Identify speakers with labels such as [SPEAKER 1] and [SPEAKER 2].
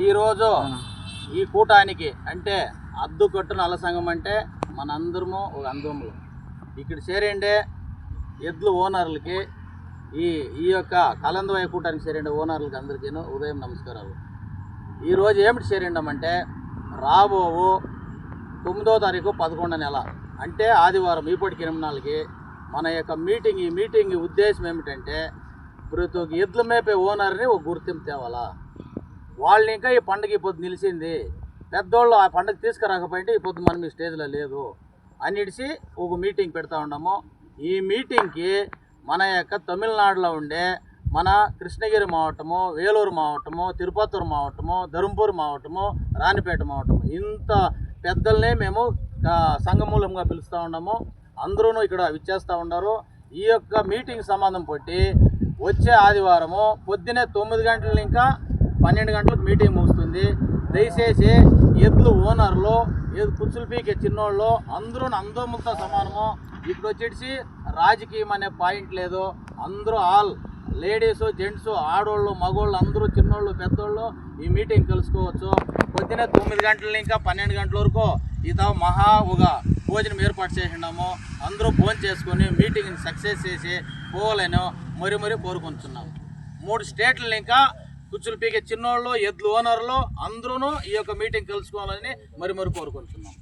[SPEAKER 1] ఈరోజు ఈ కూటానికి అంటే అద్దుకట్టు నల్ల సంఘం అంటే మనందరము ఒక అందములు ఇక్కడ చేరండే ఎద్దుల ఓనర్లకి ఈ యొక్క కలందవయ్య కూటానికి చేరండే ఓనర్లకి అందరికీ ఉదయం నమస్కారాలు. ఈరోజు ఏమిటి చేరిండామంటే రాబోవు 9వ తారీఖు 11వ నెల అంటే ఆదివారం ఈపటికి 8 మన యొక్క ఈ మీటింగ్ ఉద్దేశం ఏమిటంటే ప్రతి ఒక్క ఎద్దుల మేపే ఓనర్ని ఒక గుర్తింపు తేవాలా. వాళ్ళని ఇంకా ఈ పండుగ ఈ పొద్దు నిలిచింది, పెద్దోళ్ళు ఆ పండుగ తీసుకురాకపోయింటే ఈ పొద్దు మనం ఈ స్టేజ్లో లేదు అనిడిచి ఒక మీటింగ్ పెడతా ఉన్నాము. ఈ మీటింగ్కి మన యొక్క తమిళనాడులో ఉండే మన కృష్ణగిరి మావటము, వేలూరు మావటము, తిరుపతూరు మావటము, ధర్మపూర్ మావటము, రాణిపేట మావటము ఇంత పెద్దల్నే మేము సంఘమూలంగా పిలుస్తూ ఉన్నాము. అందరూ ఇక్కడ విచ్చేస్తూ ఉన్నారు. ఈ యొక్క మీటింగ్ సంబంధం పట్టి వచ్చే ఆదివారము పొద్దున్నే 9 గంటల ఇంకా 12 గంటలకు మీటింగ్ ముగుస్తుంది. దయచేసి ఎద్దులు ఓనర్లు కుచ్చులు పీకే చిన్నోళ్ళు అందరూ అందములతో సమానము. ఇప్పుడు వచ్చేసి రాజకీయం అనే పాయింట్ లేదు. అందరూ ఆల్ లేడీసు, జెంట్స్, ఆడోళ్ళు, మగోళ్ళు అందరూ చిన్నోళ్ళు పెద్దోళ్ళు ఈ మీటింగ్ కలుసుకోవచ్చు. పొద్దున్నే 9 గంటల ఇంకా 12 గంటల వరకు మహా ఒక భోజనం ఏర్పాటు చేసినాము. అందరూ భోజనం చేసుకొని మీటింగ్ని సక్సెస్ చేసి పోవాలని మరీ కోరుకుంటున్నాము. 3 స్టేట్లను ఇంకా కుచ్చులు పీకే చిన్నోళ్ళు, ఎద్దులు ఓనర్లు అందరూ ఈ యొక్క మీటింగ్ కలుసుకోవాలని మరీ కోరుకుంటున్నాం.